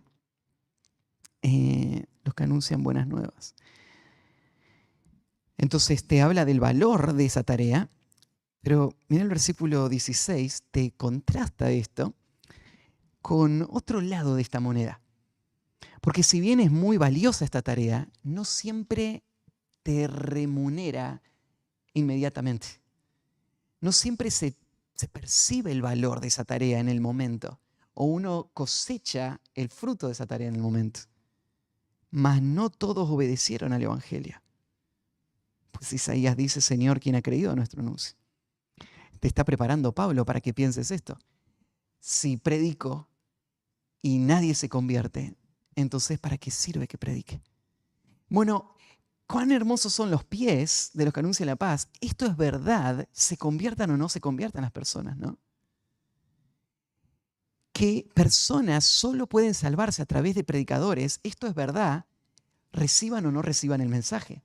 Speaker 1: Los que anuncian buenas nuevas. Entonces te habla del valor de esa tarea, pero mira el versículo 16, te contrasta esto con otro lado de esta moneda. Porque si bien es muy valiosa esta tarea, no siempre te remunera inmediatamente. No siempre se percibe el valor de esa tarea en el momento, o uno cosecha el fruto de esa tarea en el momento. Mas no todos obedecieron al Evangelio. Pues Isaías dice, Señor, ¿quién ha creído a nuestro anuncio? Te está preparando Pablo para que pienses esto. Si predico y nadie se convierte, entonces ¿para qué sirve que predique? Bueno, cuán hermosos son los pies de los que anuncian la paz. Esto es verdad, se conviertan o no se conviertan las personas, ¿no? Que personas solo pueden salvarse a través de predicadores, esto es verdad, reciban o no reciban el mensaje.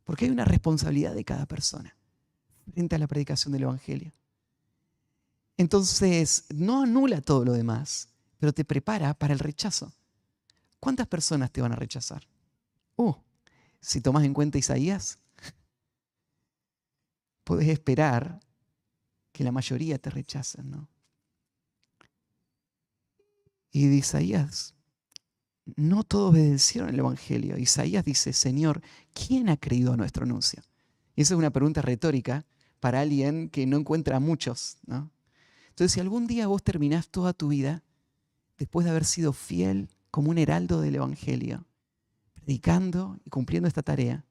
Speaker 1: Porque hay una responsabilidad de cada persona frente a la predicación del Evangelio. Entonces, no anula todo lo demás, pero te prepara para el rechazo. ¿Cuántas personas te van a rechazar? Si tomas en cuenta Isaías, puedes esperar que la mayoría te rechacen, ¿no? Y de Isaías, no todos obedecieron el Evangelio. Isaías dice, Señor, ¿quién ha creído a nuestro anuncio? Y esa es una pregunta retórica para alguien que no encuentra a muchos, ¿no? Entonces, si algún día vos terminás toda tu vida, después de haber sido fiel como un heraldo del Evangelio, predicando y cumpliendo esta tarea,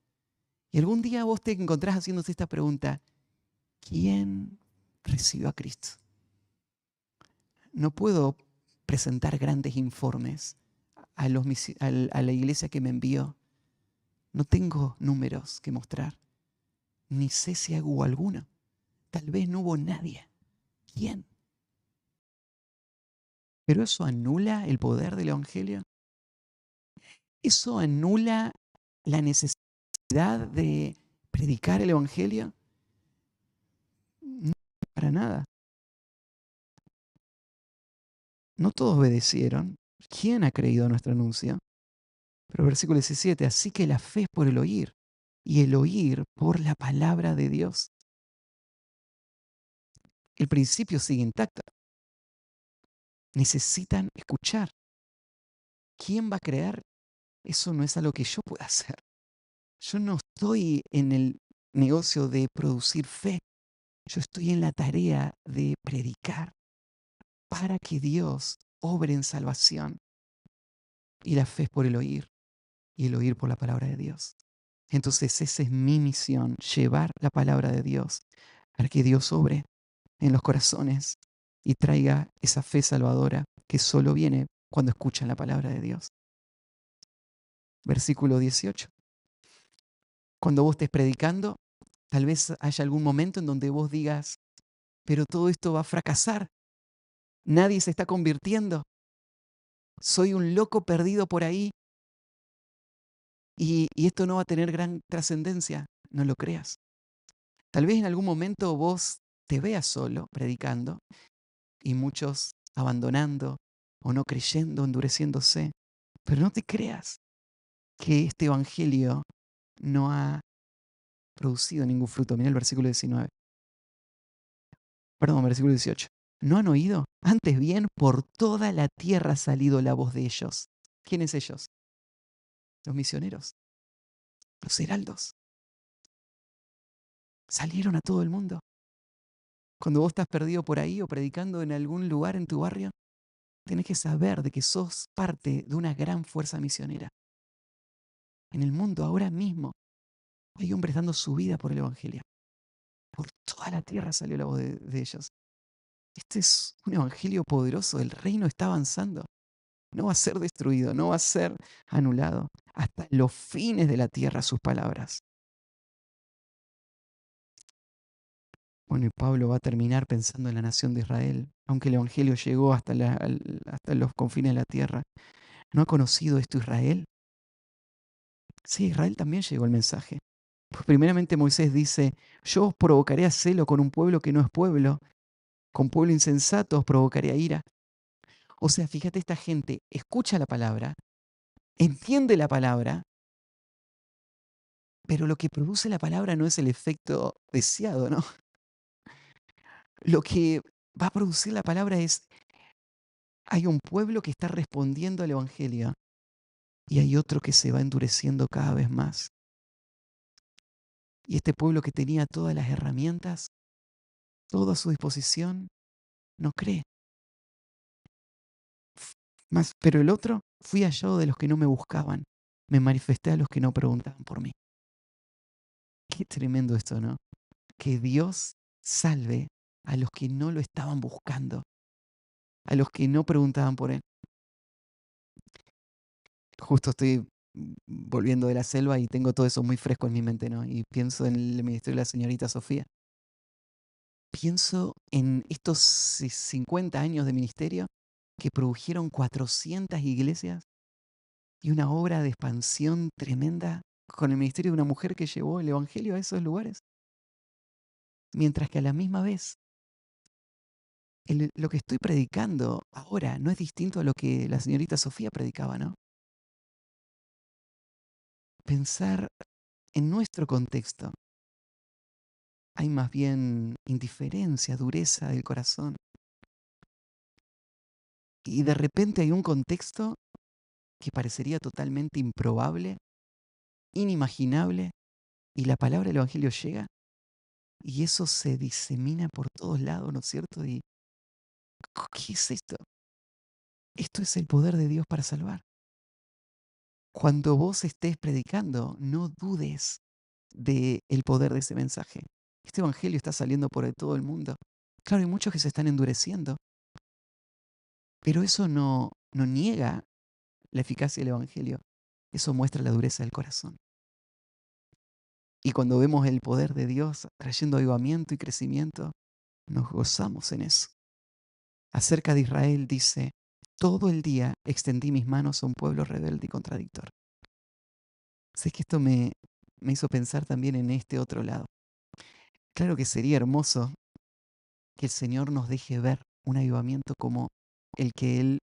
Speaker 1: y algún día vos te encontrás haciéndose esta pregunta, ¿quién recibió a Cristo? No puedo presentar grandes informes a la iglesia que me envió. No tengo números que mostrar, ni sé si hubo alguno. Tal vez no hubo nadie. ¿Quién? ¿Pero eso anula el poder del Evangelio? ¿Eso anula la necesidad de predicar el Evangelio? No, para nada. No todos obedecieron. ¿Quién ha creído a nuestro anuncio? Pero versículo 17, así que la fe es por el oír, y el oír por la palabra de Dios. El principio sigue intacto. Necesitan escuchar. ¿Quién va a creer? Eso no es algo que yo pueda hacer. Yo no estoy en el negocio de producir fe. Yo estoy en la tarea de predicar para que Dios obre en salvación. Y la fe es por el oír, y el oír por la palabra de Dios. Entonces esa es mi misión, llevar la palabra de Dios para que Dios obre en los corazones y traiga esa fe salvadora que solo viene cuando escuchan la palabra de Dios. Versículo 18. Cuando vos estés predicando, tal vez haya algún momento en donde vos digas, pero todo esto va a fracasar. Nadie se está convirtiendo. Soy un loco perdido por ahí y esto no va a tener gran trascendencia. No lo creas. Tal vez en algún momento vos te veas solo predicando y muchos abandonando o no creyendo, endureciéndose. Pero no te creas que este evangelio no ha producido ningún fruto. Mira el versículo 19. Perdón, versículo 18. ¿No han oído? Antes bien, por toda la tierra ha salido la voz de ellos. ¿Quiénes ellos? Los misioneros, los heraldos. Salieron a todo el mundo. Cuando vos estás perdido por ahí o predicando en algún lugar en tu barrio, tenés que saber de que sos parte de una gran fuerza misionera. En el mundo ahora mismo hay hombres dando su vida por el Evangelio. Por toda la tierra salió la voz de ellos. Este es un evangelio poderoso. El reino está avanzando. No va a ser destruido, no va a ser anulado. Hasta los fines de la tierra sus palabras. Bueno, y Pablo va a terminar pensando en la nación de Israel. Aunque el evangelio llegó hasta los confines de la tierra. ¿No ha conocido esto Israel? Sí, Israel también llegó el mensaje. Pues primeramente Moisés dice, yo os provocaré a celo con un pueblo que no es pueblo. Con pueblo insensato os provocaré a ira. O sea, fíjate, esta gente escucha la palabra, entiende la palabra, pero lo que produce la palabra no es el efecto deseado, ¿no? Lo que va a producir la palabra es, hay un pueblo que está respondiendo al Evangelio y hay otro que se va endureciendo cada vez más. Y este pueblo que tenía todas las herramientas, todo a su disposición, no cree. Pero el otro, fui hallado de los que no me buscaban, me manifesté a los que no preguntaban por mí. Qué tremendo esto, ¿no? Que Dios salve a los que no lo estaban buscando, a los que no preguntaban por Él. Justo estoy volviendo de la selva y tengo todo eso muy fresco en mi mente, ¿no? Y pienso en el ministerio de la señorita Sofía. Pienso en estos 50 años de ministerio que produjeron 400 iglesias y una obra de expansión tremenda con el ministerio de una mujer que llevó el evangelio a esos lugares. Mientras que a la misma vez, lo que estoy predicando ahora no es distinto a lo que la señorita Sofía predicaba, ¿no? Pensar en nuestro contexto. Hay más bien indiferencia, dureza del corazón. Y de repente hay un contexto que parecería totalmente improbable, inimaginable, y la palabra del Evangelio llega y eso se disemina por todos lados, ¿no es cierto? Y ¿Qué es esto? Esto es el poder de Dios para salvar. Cuando vos estés predicando, no dudes del poder de ese mensaje. Este evangelio está saliendo por todo el mundo. Claro, hay muchos que se están endureciendo, pero eso no niega la eficacia del evangelio. Eso muestra la dureza del corazón. Y cuando vemos el poder de Dios trayendo avivamiento y crecimiento, nos gozamos en eso. Acerca de Israel dice, todo el día extendí mis manos a un pueblo rebelde y contradictor. Sé que esto me hizo pensar también en este otro lado. Claro que sería hermoso que el Señor nos deje ver un avivamiento como el que Él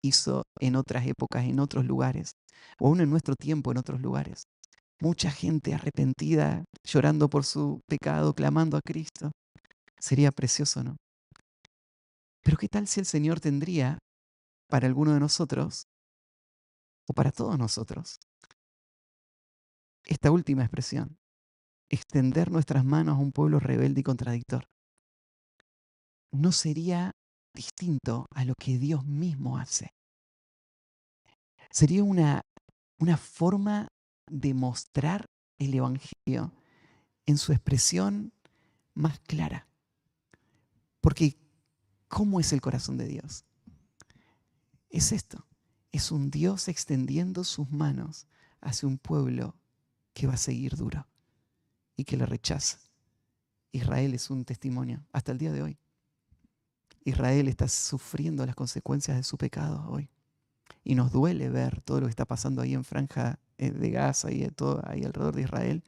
Speaker 1: hizo en otras épocas, en otros lugares, o aún en nuestro tiempo en otros lugares. Mucha gente arrepentida, llorando por su pecado, clamando a Cristo. Sería precioso, ¿no? Pero ¿qué tal si el Señor tendría para alguno de nosotros, o para todos nosotros, esta última expresión? Extender nuestras manos a un pueblo rebelde y contradictor. No sería distinto a lo que Dios mismo hace. Sería una forma de mostrar el Evangelio en su expresión más clara. Porque, ¿cómo es el corazón de Dios? Es esto. Es un Dios extendiendo sus manos hacia un pueblo que va a seguir duro y que le rechaza. Israel es un testimonio hasta el día de hoy. Israel está sufriendo las consecuencias de su pecado hoy. Y nos duele ver todo lo que está pasando ahí en Franja de Gaza y todo ahí alrededor de Israel.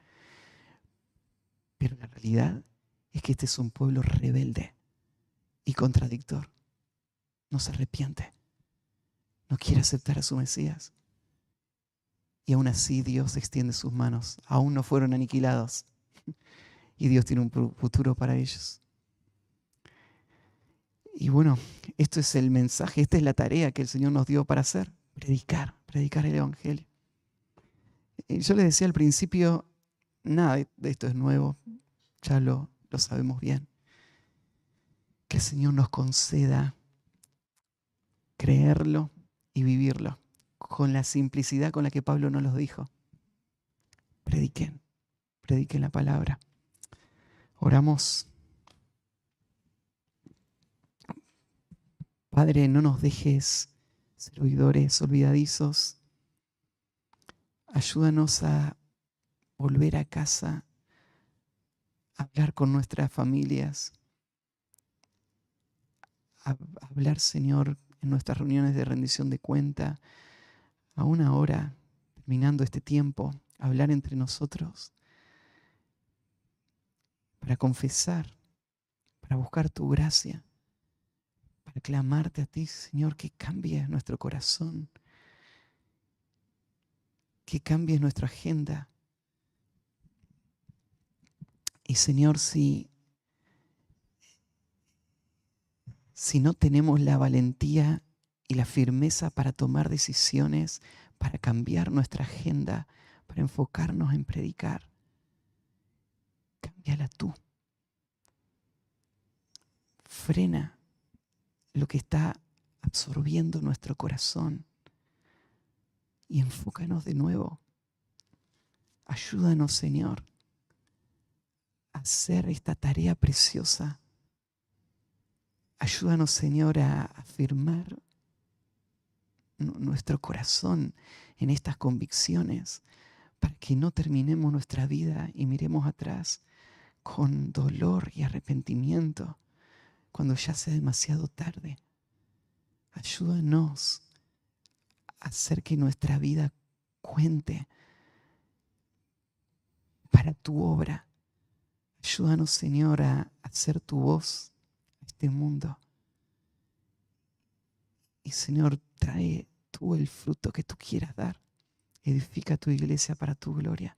Speaker 1: Pero la realidad es que este es un pueblo rebelde y contradictor. No se arrepiente. No quiere aceptar a su Mesías. Y aún así Dios extiende sus manos. Aún no fueron aniquilados. Y Dios tiene un futuro para ellos. Y bueno, esto es el mensaje, esta es la tarea que el Señor nos dio para hacer. Predicar el Evangelio. Y yo les decía al principio, nada de esto es nuevo. Ya lo sabemos bien. Que el Señor nos conceda creerlo y vivirlo con la simplicidad con la que Pablo nos lo dijo. Prediquen la palabra. Oramos. Padre, no nos dejes ser oidores olvidadizos. Ayúdanos a volver a casa, a hablar con nuestras familias, a hablar, Señor, en nuestras reuniones de rendición de cuenta, aún ahora, terminando este tiempo, hablar entre nosotros para confesar, para buscar tu gracia, para clamarte a ti, Señor, que cambies nuestro corazón, que cambies nuestra agenda. Y Señor, si no tenemos la valentía y la firmeza para tomar decisiones, para cambiar nuestra agenda, para enfocarnos en predicar, cámbiala tú. Frena lo que está absorbiendo nuestro corazón y enfócanos de nuevo. Ayúdanos, Señor, a hacer esta tarea preciosa. Ayúdanos, Señor, a afirmar nuestro corazón en estas convicciones para que no terminemos nuestra vida y miremos atrás con dolor y arrepentimiento cuando ya sea demasiado tarde. Ayúdanos a hacer que nuestra vida cuente para tu obra. Ayúdanos, Señor, a hacer tu voz a este mundo. Y, Señor, trae tú el fruto que tú quieras dar. Edifica tu iglesia para tu gloria.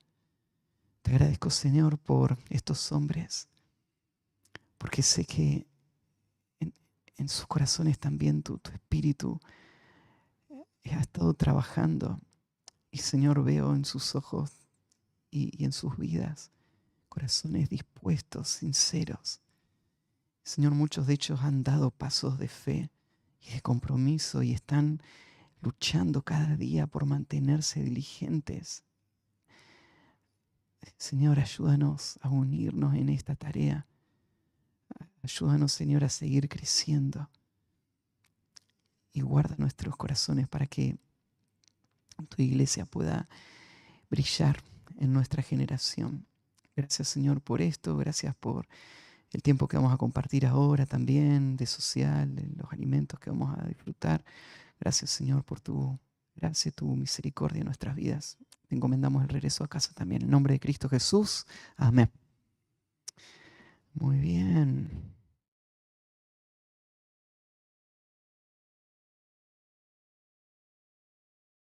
Speaker 1: Te agradezco, Señor, por estos hombres, porque sé que en sus corazones también tu espíritu ha estado trabajando. Y, Señor, veo en sus ojos y en sus vidas corazones dispuestos, sinceros, Señor, muchos de ellos han dado pasos de fe y de compromiso y están luchando cada día por mantenerse diligentes. Señor, ayúdanos a unirnos en esta tarea. Ayúdanos, Señor, a seguir creciendo. Y guarda nuestros corazones para que tu iglesia pueda brillar en nuestra generación. Gracias, Señor, por esto. Gracias por el tiempo que vamos a compartir ahora también, de social, de los alimentos que vamos a disfrutar. Gracias, Señor, por tu gracia, tu misericordia en nuestras vidas. Te encomendamos el regreso a casa también. En nombre de Cristo Jesús. Amén. Muy bien.